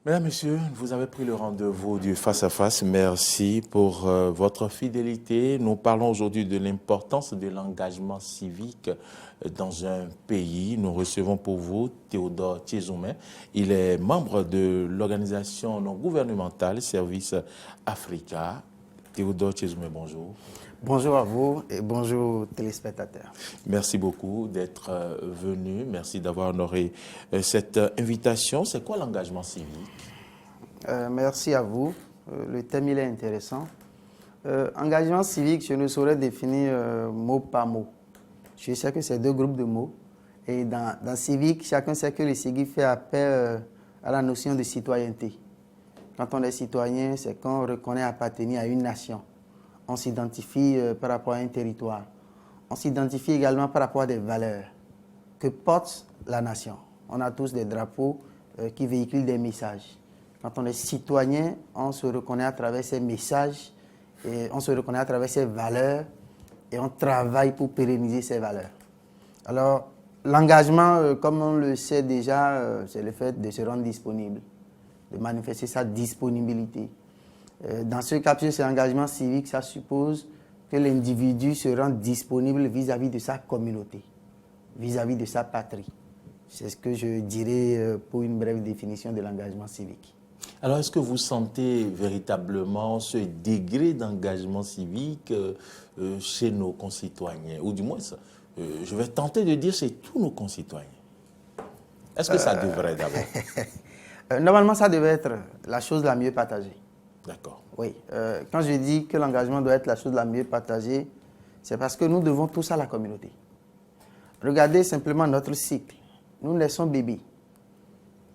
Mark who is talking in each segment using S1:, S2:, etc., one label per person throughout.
S1: Mesdames, Messieurs, vous avez pris le rendez-vous du face-à-face. Merci pour votre fidélité. Nous parlons aujourd'hui de l'importance de l'engagement civique dans un pays. Nous recevons pour vous Théodore Tchézoumé. Il est membre de l'organisation non gouvernementale Service Africa. Théodore Tchézoumé, bonjour.
S2: Bonjour à vous et bonjour aux téléspectateurs.
S1: Merci beaucoup d'être venu. Merci d'avoir honoré cette invitation. C'est quoi l'engagement civique?
S2: Merci à vous. Le thème il est intéressant. Engagement civique, je ne saurais définir mot par mot. Je sais que c'est deux groupes de mots. Et dans civique, chacun sait que le civique fait appel à la notion de citoyenneté. Quand on est citoyen, c'est qu'on reconnaît appartenir à une nation. On s'identifie par rapport à un territoire. On s'identifie également par rapport à des valeurs que porte la nation. On a tous des drapeaux qui véhiculent des messages. Quand on est citoyen, on se reconnaît à travers ces messages, et on se reconnaît à travers ces valeurs et on travaille pour pérenniser ces valeurs. Alors, l'engagement, comme on le sait déjà, c'est le fait de se rendre disponible, de manifester sa disponibilité. Dans ce cas, cet engagement civique, ça suppose que l'individu se rende disponible vis-à-vis de sa communauté, vis-à-vis de sa patrie. C'est ce que je dirais pour une brève définition de l'engagement civique.
S1: Alors, est-ce que vous sentez véritablement ce degré d'engagement civique chez nos concitoyens? Ou du moins, je vais tenter de dire chez tous nos concitoyens. Est-ce que ça devrait d'abord?
S2: Normalement, ça devrait être la chose la mieux partagée.
S1: D'accord.
S2: Oui. Quand je dis que l'engagement doit être la chose la mieux partagée, c'est parce que nous devons tous à la communauté. Regardez simplement notre cycle. Nous naissons bébés.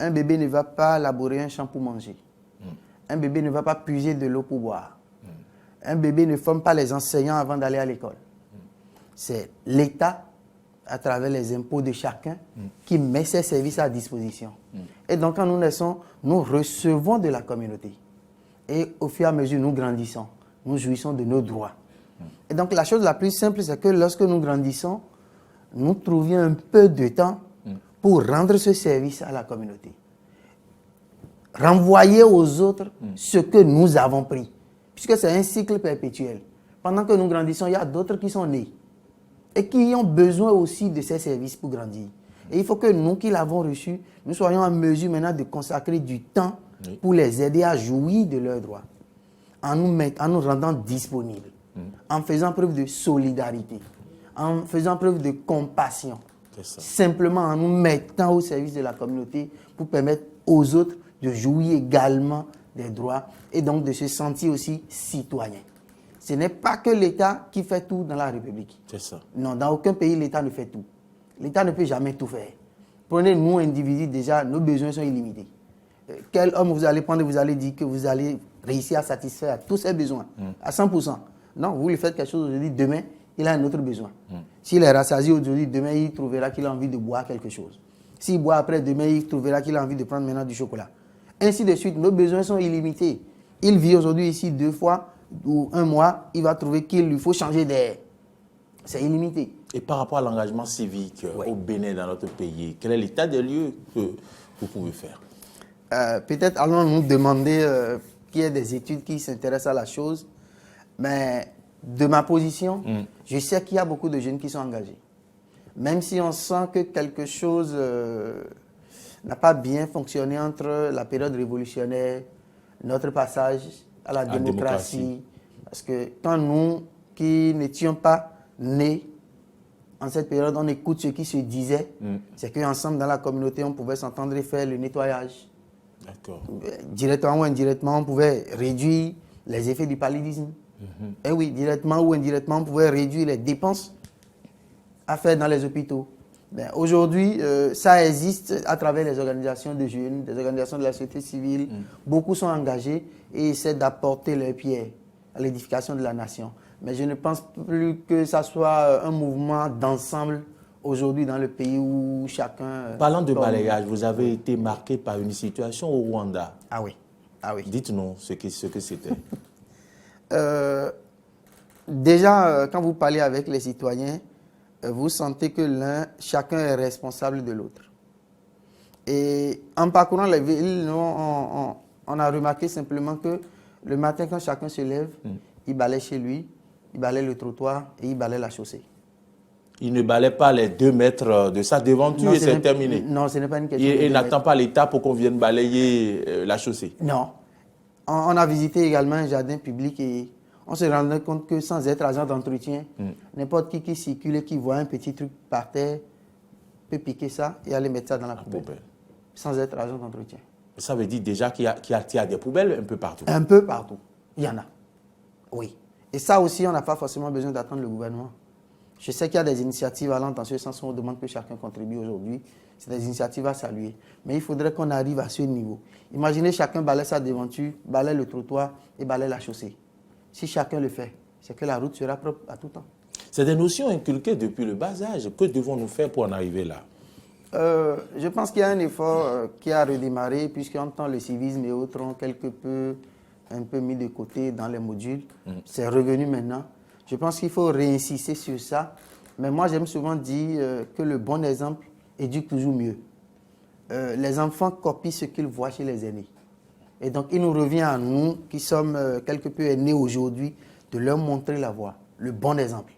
S2: Un bébé ne va pas labourer un champ pour manger. Un bébé ne va pas puiser de l'eau pour boire. Un bébé ne forme pas les enseignants avant d'aller à l'école. C'est l'État, à travers les impôts de chacun, qui met ses services à disposition. Et donc, quand nous naissons, nous recevons de la communauté. Et au fur et à mesure, nous grandissons. Nous jouissons de nos droits. Et donc, la chose la plus simple, c'est que lorsque nous grandissons, nous trouvions un peu de temps pour rendre ce service à la communauté. Renvoyer aux autres ce que nous avons pris. Puisque c'est un cycle perpétuel. Pendant que nous grandissons, il y a d'autres qui sont nés et qui ont besoin aussi de ces services pour grandir. Et il faut que nous qui l'avons reçu, nous soyons en mesure maintenant de consacrer du temps pour les aider à jouir de leurs droits, en nous rendant disponibles, en faisant preuve de solidarité, en faisant preuve de compassion. Simplement en nous mettant au service de la communauté pour permettre aux autres de jouir également des droits et donc de se sentir aussi citoyens. Ce n'est pas que l'État qui fait tout dans la République.
S1: C'est ça.
S2: Non, dans aucun pays, l'État ne fait tout. L'État ne peut jamais tout faire. Prenez nous, individus, déjà, nos besoins sont illimités. Quel homme vous allez prendre, vous allez dire que vous allez réussir à satisfaire tous ses besoins, à 100%. Non, vous lui faites quelque chose aujourd'hui, demain, il a un autre besoin. S'il est rassasié aujourd'hui, demain, il trouvera qu'il a envie de boire quelque chose. S'il boit après, demain, il trouvera qu'il a envie de prendre maintenant du chocolat. Ainsi de suite, nos besoins sont illimités. Il vit aujourd'hui ici 2 fois ou 1 mois, il va trouver qu'il lui faut changer d'air. C'est illimité.
S1: Et par rapport à l'engagement civique au Bénin, dans notre pays, quel est l'état des lieux que vous pouvez faire?
S2: Peut-être allons nous demander qu'il y ait des études qui s'intéressent à la chose, mais de ma position, je sais qu'il y a beaucoup de jeunes qui sont engagés. Même si on sent que quelque chose n'a pas bien fonctionné entre la période révolutionnaire, notre passage à la démocratie. Parce que quand nous, qui n'étions pas nés en cette période, on écoute ce qui se disait, c'est qu'ensemble dans la communauté, on pouvait s'entendre et faire le nettoyage.
S1: D'accord.
S2: Directement ou indirectement, on pouvait réduire les effets du paludisme. Et oui, directement ou indirectement, on pouvait réduire les dépenses à faire dans les hôpitaux. Aujourd'hui, ça existe à travers les organisations de jeunes, des organisations de la société civile. Beaucoup sont engagés et essaient d'apporter leur pierre à l'édification de la nation. Mais je ne pense plus que ça soit un mouvement d'ensemble aujourd'hui dans le pays où chacun...
S1: Parlant de balayage, vous avez été marqué par une situation au Rwanda.
S2: Ah oui.
S1: Dites-nous ce que c'était.
S2: Déjà, quand vous parlez avec les citoyens, vous sentez que chacun est responsable de l'autre. Et en parcourant les villes, on a remarqué simplement que le matin, quand chacun se lève, il balaye chez lui, il balaye le trottoir et il balaye la chaussée.
S1: Il ne balaye pas les 2 mètres de sa devanture et c'est terminé.
S2: Non, ce n'est pas une question.
S1: Il n'attend pas l'État pour qu'on vienne balayer la chaussée.
S2: Non. On a visité également un jardin public et on se rendait compte que sans être agent d'entretien, n'importe qui circule et qui voit un petit truc par terre peut piquer ça et aller mettre ça dans la poubelle. Sans être agent d'entretien.
S1: Ça veut dire déjà qu'il y a des poubelles un peu partout.
S2: Un peu partout. Il y en a. Oui. Et ça aussi, on n'a pas forcément besoin d'attendre le gouvernement. Je sais qu'il y a des initiatives allant dans ce sens où on demande que chacun contribue aujourd'hui. C'est des initiatives à saluer. Mais il faudrait qu'on arrive à ce niveau. Imaginez chacun balaye sa devanture, balaye le trottoir et balaye la chaussée. Si chacun le fait, c'est que la route sera propre à tout temps.
S1: C'est des notions inculquées depuis le bas âge. Que devons-nous faire pour en arriver là?
S2: Je pense qu'il y a un effort qui a redémarré puisqu'en temps le civisme et autres ont un peu mis de côté dans les modules. C'est revenu maintenant. Je pense qu'il faut réinsister sur ça. Mais moi, j'aime souvent dire que le bon exemple éduque toujours mieux. Les enfants copient ce qu'ils voient chez les aînés. Et donc, il nous revient à nous, qui sommes quelque peu aînés aujourd'hui, de leur montrer la voie, le bon exemple.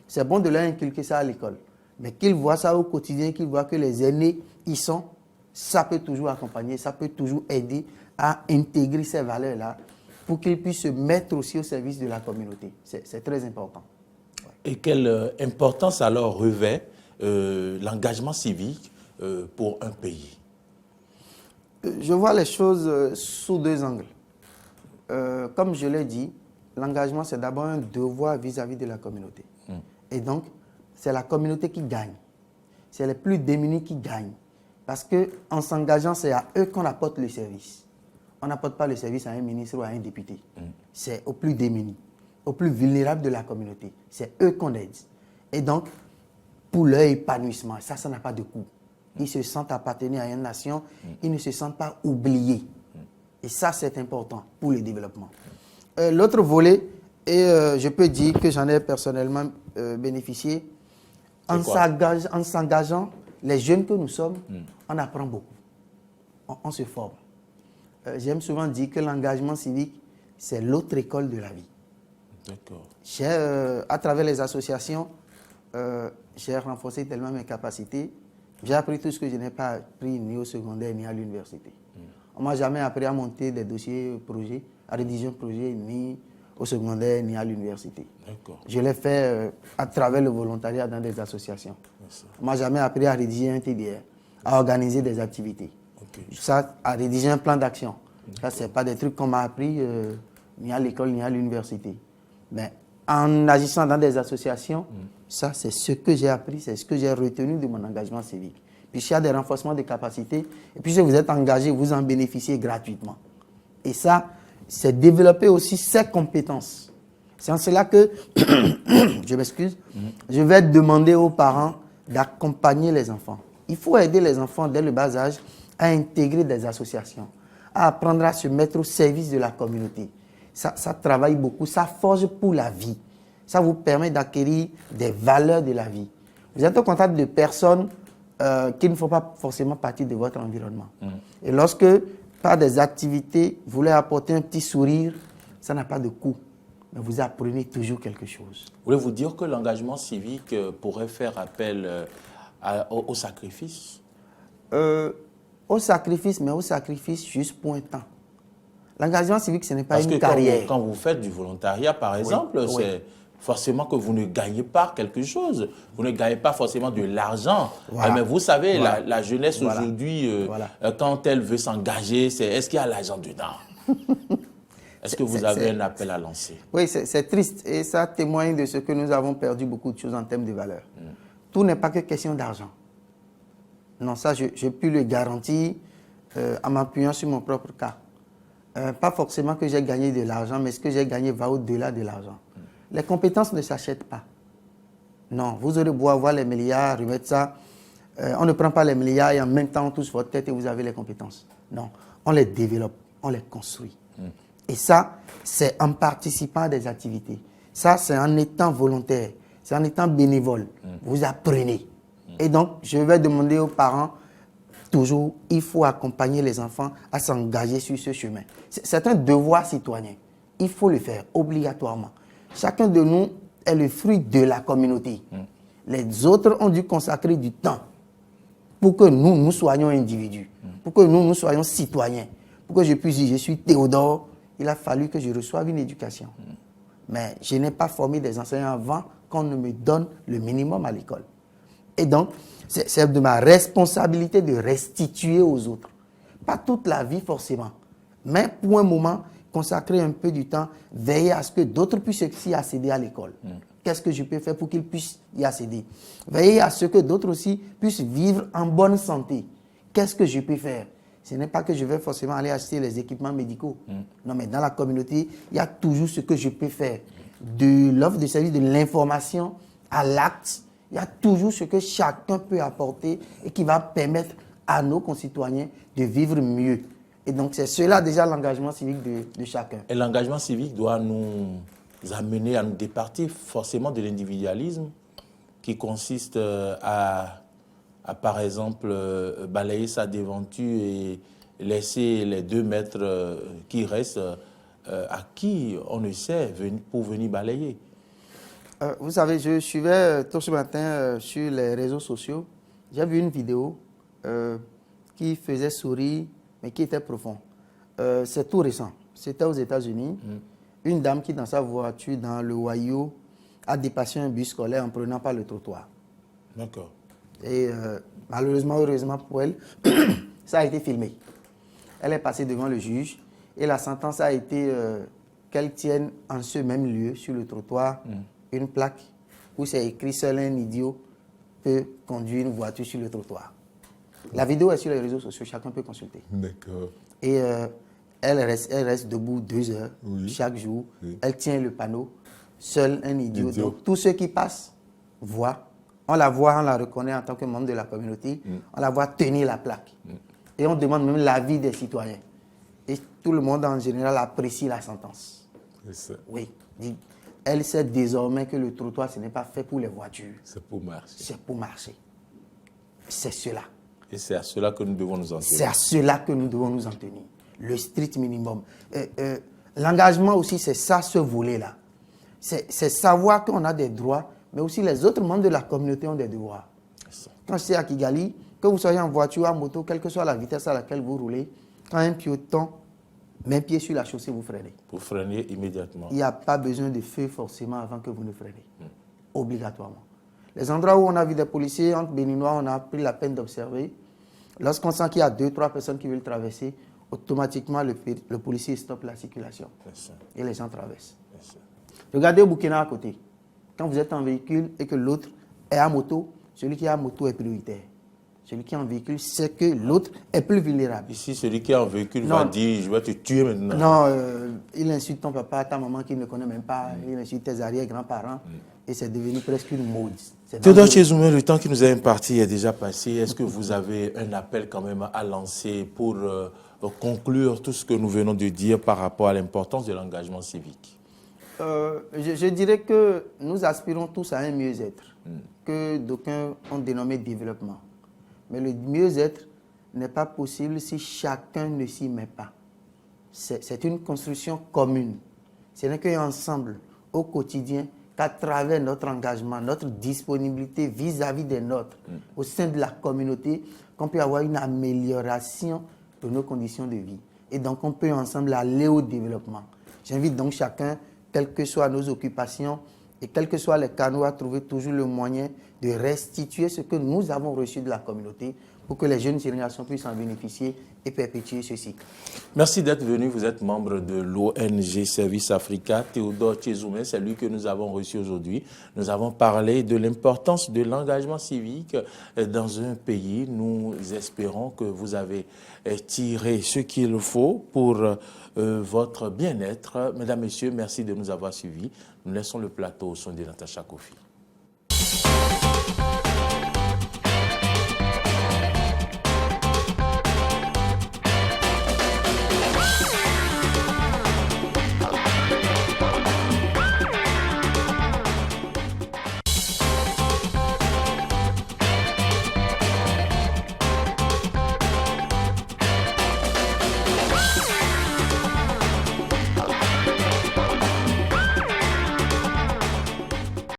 S2: C'est bon de leur inculquer ça à l'école. Mais qu'ils voient ça au quotidien, qu'ils voient que les aînés y sont, ça peut toujours accompagner, ça peut toujours aider à intégrer ces valeurs-là pour qu'ils puissent se mettre aussi au service de la communauté. C'est très important.
S1: Ouais. Et quelle importance alors revêt l'engagement civique pour un pays?
S2: Je vois les choses sous 2 angles. Comme je l'ai dit, l'engagement, c'est d'abord un devoir vis-à-vis de la communauté. Et donc, c'est la communauté qui gagne. C'est les plus démunis qui gagnent. Parce qu'en s'engageant, c'est à eux qu'on apporte le service. On n'apporte pas le service à un ministre ou à un député. C'est aux plus démunis, aux plus vulnérables de la communauté. C'est eux qu'on aide. Et donc, pour leur épanouissement, ça n'a pas de coût. Ils se sentent appartenir à une nation, ils ne se sentent pas oubliés. Et ça, c'est important pour le développement. L'autre volet, et je peux dire que j'en ai personnellement bénéficié, en s'engageant, les jeunes que nous sommes, on apprend beaucoup. On se forme. J'aime souvent dire que l'engagement civique, c'est l'autre école de la vie.
S1: D'accord.
S2: À travers les associations, j'ai renforcé tellement mes capacités. J'ai appris tout ce que je n'ai pas appris ni au secondaire ni à l'université. On ne m'a jamais appris à monter des dossiers projets, à rédiger un projet, ni au secondaire ni à l'université. Je l'ai fait à travers le volontariat dans des associations. On ne m'a jamais appris à rédiger un TDR, à organiser des activités. Ça, à rédiger un plan d'action. Ça, ce n'est pas des trucs qu'on m'a appris ni à l'école ni à l'université. Mais en agissant dans des associations, ça, c'est ce que j'ai appris, c'est ce que j'ai retenu de mon engagement civique. Puis il y a des renforcements de capacités, et puis si vous êtes engagé, vous en bénéficiez gratuitement. Et ça, c'est développer aussi ses compétences. C'est en cela que, je m'excuse, je vais demander aux parents d'accompagner les enfants. Il faut aider les enfants dès le bas âge à intégrer des associations, à apprendre à se mettre au service de la communauté. Ça travaille beaucoup, ça forge pour la vie. Ça vous permet d'acquérir des valeurs de la vie. Vous êtes au contact de personnes qui ne font pas forcément partie de votre environnement. Et lorsque, par des activités, vous voulez apporter un petit sourire, ça n'a pas de coût. Mais vous apprenez toujours quelque chose.
S1: Voulez-vous dire que l'engagement civique pourrait faire appel au sacrifice?
S2: Au sacrifice, mais au sacrifice juste pour un temps. L'engagement civique, ce n'est pas une carrière.
S1: Quand vous faites du volontariat, par exemple, c'est forcément que vous ne gagnez pas quelque chose. Vous ne gagnez pas forcément de l'argent. Voilà. Mais vous savez, la jeunesse aujourd'hui, quand elle veut s'engager, est-ce qu'il y a l'argent dedans? Est-ce que vous avez un appel à lancer?
S2: Oui, c'est triste et ça témoigne de ce que nous avons perdu beaucoup de choses en termes de valeur. Tout n'est pas que question d'argent. Non, ça, je peux le garantir en m'appuyant sur mon propre cas. Pas forcément que j'ai gagné de l'argent, mais ce que j'ai gagné va au-delà de l'argent. Les compétences ne s'achètent pas. Non, vous aurez beau avoir les milliards, remettre ça. On ne prend pas les milliards et en même temps on touche votre tête et vous avez les compétences. Non, on les développe, on les construit. Et ça, c'est en participant à des activités. Ça, c'est en étant volontaire, c'est en étant bénévole. Vous apprenez. Et donc, je vais demander aux parents toujours, il faut accompagner les enfants à s'engager sur ce chemin. C'est un devoir citoyen. Il faut le faire obligatoirement. Chacun de nous est le fruit de la communauté. Les autres ont dû consacrer du temps pour que nous soyons individus, pour que nous soyons citoyens, pour que je puisse dire, je suis Théodore, il a fallu que je reçoive une éducation. Mais je n'ai pas formé des enseignants avant qu'on ne me donne le minimum à l'école. Et donc, c'est de ma responsabilité de restituer aux autres. Pas toute la vie forcément, mais pour un moment, consacrer un peu du temps, veiller à ce que d'autres puissent aussi accéder à l'école. Qu'est-ce que je peux faire pour qu'ils puissent y accéder? Veiller à ce que d'autres aussi puissent vivre en bonne santé. Qu'est-ce que je peux faire? Ce n'est pas que je vais forcément aller acheter les équipements médicaux. Non, mais dans la communauté, il y a toujours ce que je peux faire. De l'offre de service, de l'information à l'acte, il y a toujours ce que chacun peut apporter et qui va permettre à nos concitoyens de vivre mieux. Et donc, c'est cela déjà l'engagement civique de chacun.
S1: Et l'engagement civique doit nous amener à nous départir forcément de l'individualisme qui consiste à par exemple, balayer sa devanture et laisser les 2 mètres qui restent à qui on ne sait pour venir balayer.
S2: Vous savez, je suivais tôt ce matin sur les réseaux sociaux. J'ai vu une vidéo qui faisait sourire, mais qui était profonde. C'est tout récent. C'était aux États-Unis. Une dame qui, dans sa voiture, dans le Ohio, a dépassé un bus scolaire en prenant par le trottoir.
S1: D'accord.
S2: Et malheureusement, heureusement pour elle, ça a été filmé. Elle est passée devant le juge et la sentence a été qu'elle tienne en ce même lieu, sur le trottoir, une plaque où c'est écrit « Seul un idiot peut conduire une voiture sur le trottoir ». La vidéo est sur les réseaux sociaux, chacun peut consulter.
S1: D'accord.
S2: Et elle reste debout 2 heures chaque jour. Elle tient le panneau « Seul un idiot ». Donc tous ceux qui passent voient. On la voit, on la reconnaît en tant que membre de la communauté. On la voit tenir la plaque. Et on demande même l'avis des citoyens. Et tout le monde en général apprécie la sentence. Oui. Elle sait désormais que le trottoir, ce n'est pas fait pour les voitures.
S1: C'est pour marcher.
S2: C'est pour marcher. C'est cela.
S1: Et c'est à cela que nous devons nous en tenir.
S2: C'est à cela que nous devons nous en tenir. Le strict minimum. L'engagement aussi, c'est ça, ce volet-là. C'est savoir qu'on a des droits, mais aussi les autres membres de la communauté ont des devoirs. Quand je suis à Kigali, que vous soyez en voiture ou en moto, quelle que soit la vitesse à laquelle vous roulez, quand un piéton met pied sur la chaussée, vous freinez.
S1: Vous freinez immédiatement.
S2: Il n'y a pas besoin de feu forcément avant que vous ne freinez. Obligatoirement. Les endroits où on a vu des policiers, entre Béninois, on a pris la peine d'observer. Lorsqu'on sent qu'il y a 2-3 personnes qui veulent traverser, automatiquement le policier stoppe la circulation. Et les gens traversent. Regardez au Burkina à côté. Quand vous êtes en véhicule et que l'autre est à moto, celui qui est à moto est prioritaire. Celui qui est en véhicule sait que l'autre est plus vulnérable.
S1: Ici, celui qui est en véhicule va dire « je vais te tuer maintenant ».
S2: Non, il insulte ton papa, ta maman qu'il ne connaît même pas, il insulte tes arrière-grands-parents et c'est devenu presque une mode.
S1: Théodore Tchézoumé, le temps qui nous est imparti est déjà passé. Est-ce que vous avez un appel quand même à lancer pour conclure tout ce que nous venons de dire par rapport à l'importance de l'engagement civique?
S2: Je dirais que nous aspirons tous à un mieux-être, que d'aucuns ont dénommé développement. Mais le mieux-être n'est pas possible si chacun ne s'y met pas. C'est une construction commune. Ce n'est qu'ensemble, au quotidien, qu'à travers notre engagement, notre disponibilité vis-à-vis des nôtres, au sein de la communauté, qu'on peut avoir une amélioration de nos conditions de vie. Et donc, on peut ensemble aller au développement. J'invite donc chacun, quelles que soient nos occupations et quels que soient les canaux, à trouver toujours le moyen de restituer ce que nous avons reçu de la communauté pour que les jeunes générations puissent en bénéficier et perpétuer ce cycle.
S1: Merci d'être venu. Vous êtes membre de l'ONG Service Africa. Théodore Tchézoumé, c'est lui que nous avons reçu aujourd'hui. Nous avons parlé de l'importance de l'engagement civique dans un pays. Nous espérons que vous avez tiré ce qu'il faut pour votre bien-être. Mesdames, Messieurs, merci de nous avoir suivis. Nous laissons le plateau au son de Natacha Kofi.